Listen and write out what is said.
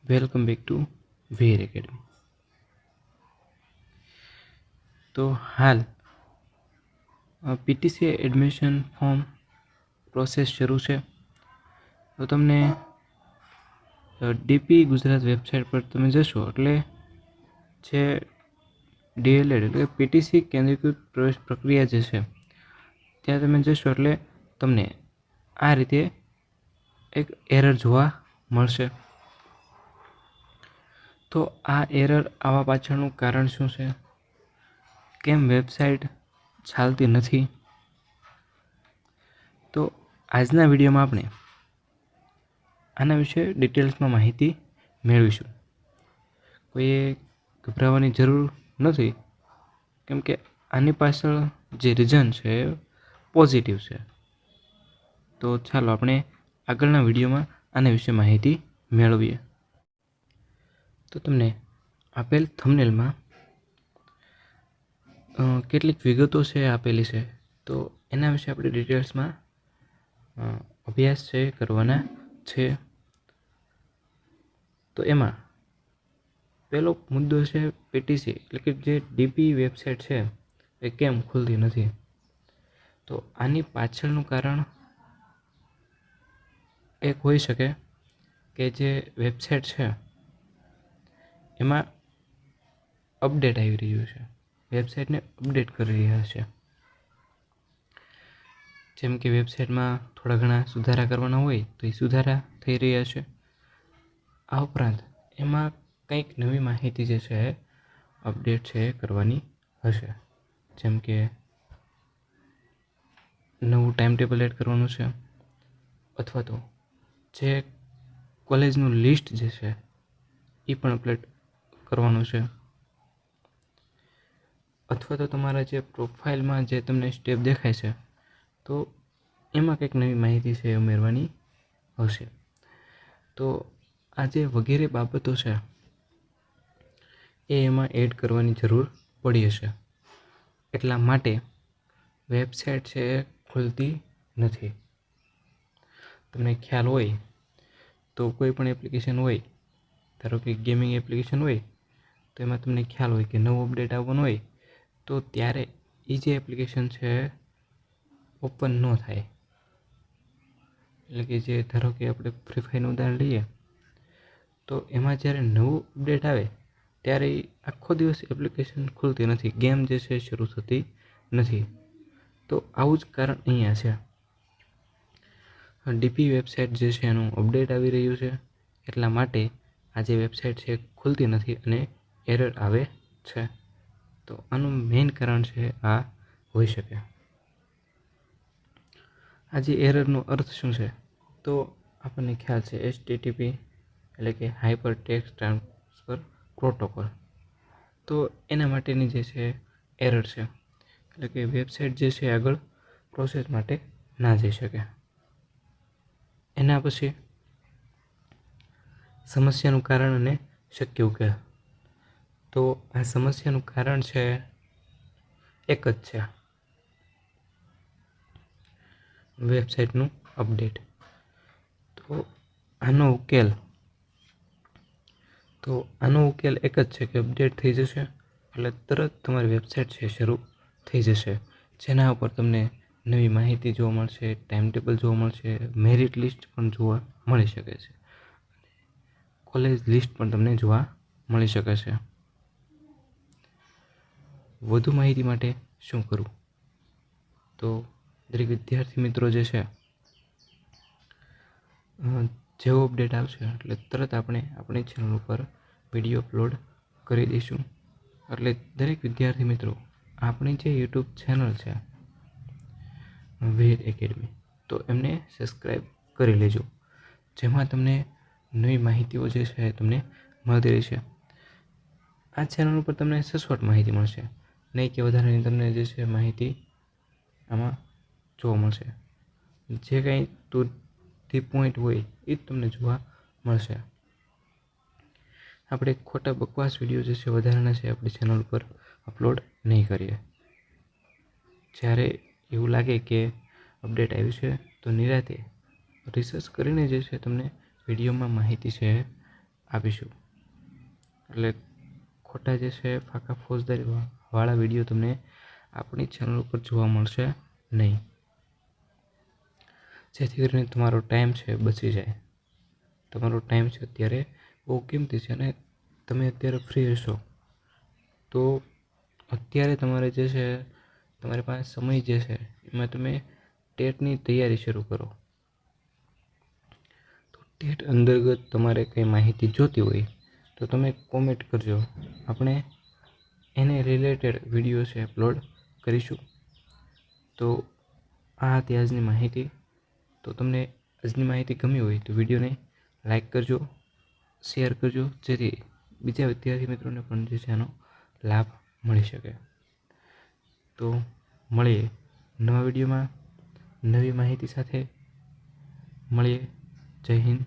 Welcome back to વેર academy. તો હાલ પીટીસી એડમિશન ફોર્મ પ્રોસેસ શરૂ છે. તો તમને ડીપી ગુજરાત વેબસાઇટ પર તમે જશો એટલે જે ડીએલએડ એટલે પીટીસી કેન્દ્રીકૃત પ્રવેશ પ્રક્રિયા જે છે ત્યાં તમે જશો એટલે તમને આ રીતે એક એરર જોવા મળશે. તો આ એરર આવવા પાછળનું કારણ શું છે? કેમ વેબસાઇટ ચાલતી નથી? તો આજના વિડીયોમાં આપણે આના વિશે ડિટેલ્સમાં માહિતી મેળવીશું. કોઈએ ગભરાવાની જરૂર નથી, કેમ કે આની પાછળ જે રીઝન છે એ પોઝિટિવ છે. તો ચાલો આપણે આગળના વિડીયોમાં આના વિશે માહિતી મેળવીએ. તો તમને આપેલ થંબનેલમાં કેટલીક વિગતો છે આપેલી છે, તો એના વિશે આપણે ડિટેલ્સમાં અભ્યાસ છે કરવાના છે. તો એમાં પહેલો મુદ્દો છે પીટીસી એટલે કે જે ડીપી વેબસાઇટ છે એ કેમ ખુલતી નથી. તો આની પાછળનું કારણ એક હોઈ શકે કે જે વેબસાઇટ છે એમાં અપડેટ આવી રહ્યું છે, વેબસાઇટને અપડેટ કરી રહ્યા છે. જેમ કે વેબસાઇટમાં થોડા ઘણા સુધારા કરવાના હોય તો એ સુધારા થઈ રહ્યા છે. આ ઉપરાંત એમાં કંઈક નવી માહિતી જે છે અપડેટ છે કરવાની હશે. જેમ કે નવું ટાઈમ ટેબલ એડ કરવાનું છે, અથવા તો જે કોલેજનું લિસ્ટ જે છે એ પણ અપડેટ કરવાનું છે, અથવા તો તમારા જે પ્રોફાઇલમાં જે તમને સ્ટેપ દેખાય છે તો એમાં કંઈક નવી માહિતી છે ઉમેરવાની હશે. તો આ જે વગેરે બાબતો છે એ એમાં એડ કરવાની જરૂર પડી હશે. એટલા માટે વેબસાઇટ છે એ ખુલતી નથી. તમને ખ્યાલ હોય તો કોઈ પણ એપ્લિકેશન હોય, ધારો કે ગેમિંગ એપ્લિકેશન હોય, તો એમાં તમને ખ્યાલ હોય કે નવું અપડેટ આવવાનું હોય તો ત્યારે એ જે એપ્લિકેશન છે ઓપન ન થાય. એટલે કે જે ધારો કે આપણે ફ્રી ફાયરનું ઉદાહરણ લઈએ તો એમાં જ્યારે નવું અપડેટ આવે ત્યારે આખો દિવસ એપ્લિકેશન ખુલતી નથી, ગેમ જે છે શરૂ થતી નથી. તો આવું જ કારણ અહીંયા છે. ડીપી વેબસાઇટ જે છે એનું અપડેટ આવી રહ્યું છે, એટલા માટે આ જે વેબસાઇટ છે ખુલતી નથી અને એરર આવે છે. તો આનું મેઇન કારણ છે આ હોઈ શકે. આ જે એરરનો અર્થ શું છે? તો આપણને ખ્યાલ છે HTTP એટલે કે હાઇપર ટેક્સ્ટ ટ્રાન્સફર પ્રોટોકોલ. તો એના માટેની જે છે એરર છે, એટલે કે વેબસાઇટ જે છે આગળ પ્રોસેસ માટે ના જઈ શકે. એના પછી સમસ્યાનું કારણ અને શક્ય ઉકેલ. તો આ સમસ્યાનું કારણ છે એક જ છે, વેબસાઇટનું અપડેટ. તો આનો ઉકેલ એક જ છે કે અપડેટ થઈ જશે એટલે તરત તમારી વેબસાઇટ છે શરૂ થઈ જશે. જેના ઉપર તમને નવી માહિતી જોવા મળશે, ટાઈમ ટેબલ જોવા મળશે, મેરિટ લિસ્ટ પણ જોવા મળી શકે છે, કોલેજ લિસ્ટ પણ તમને જોવા મળી શકે છે. વધુ માહિતી માટે શું કરવું? તો દરેક વિદ્યાર્થી મિત્રો જે છે જેવો અપડેટ આવશે એટલે તરત આપણે આપણી ચેનલ ઉપર વિડીયો અપલોડ કરી દઈશું. એટલે દરેક વિદ્યાર્થી મિત્રો આપણી જે યુટ્યુબ ચેનલ છે વેર એકેડમી, તો એમને સબસ્ક્રાઈબ કરી લેજો, જેમાં તમને નવી માહિતીઓ જે છે તમને મળતી રહેશે. આ ચેનલ ઉપર તમને સચોટ માહિતી મળશે, નહીં કે વધારાની તમને જે છે માહિતી આમાં જોવા મળશે. જે કંઈ ટી પોઈન્ટ હોય એ જ તમને જોવા મળશે. આપણે ખોટા બકવાસ વિડીયો જે છે વધારાના છે આપણી ચેનલ પર અપલોડ નહીં કરીએ. જ્યારે એવું લાગે કે અપડેટ આવ્યું છે તો નિરાતે રિસર્ચ કરીને જે છે તમને વિડીયોમાં માહિતી છે આપીશું. એટલે ખોટા જે છે ફાકા ફોજદારી વાળા વિડીયો તમને આપણી ચેનલ ઉપર જોવા મળશે નહીં, જેથી કરીને તમારો ટાઈમ છે બચી જાય. તમારો ટાઈમ છે અત્યારે બહુ કિંમતી છે અને તમે અત્યારે ફ્રી હશો તો અત્યારે તમારે જે છે તમારી પાસે સમય જે છે એમાં તમે ટેટની તૈયારી શરૂ કરો. તો ટેટ અંતર્ગત તમારે કંઈ માહિતી જોતી હોય તો તમે કોમેન્ટ કરજો, આપણે એને રિલેટેડ વિડીયો છે અપલોડ કરીશું. તો આ હતી આજની માહિતી. તો તમને આજની માહિતી ગમી હોય તો વિડીયોને લાઈક કરજો, શેર કરજો, જેથી બીજા વિદ્યાર્થી મિત્રોને પણ જે છે આનો લાભ મળી શકે. તો મળીએ નવા વિડીયોમાં નવી માહિતી સાથે. મળીએ. જય હિન્દ.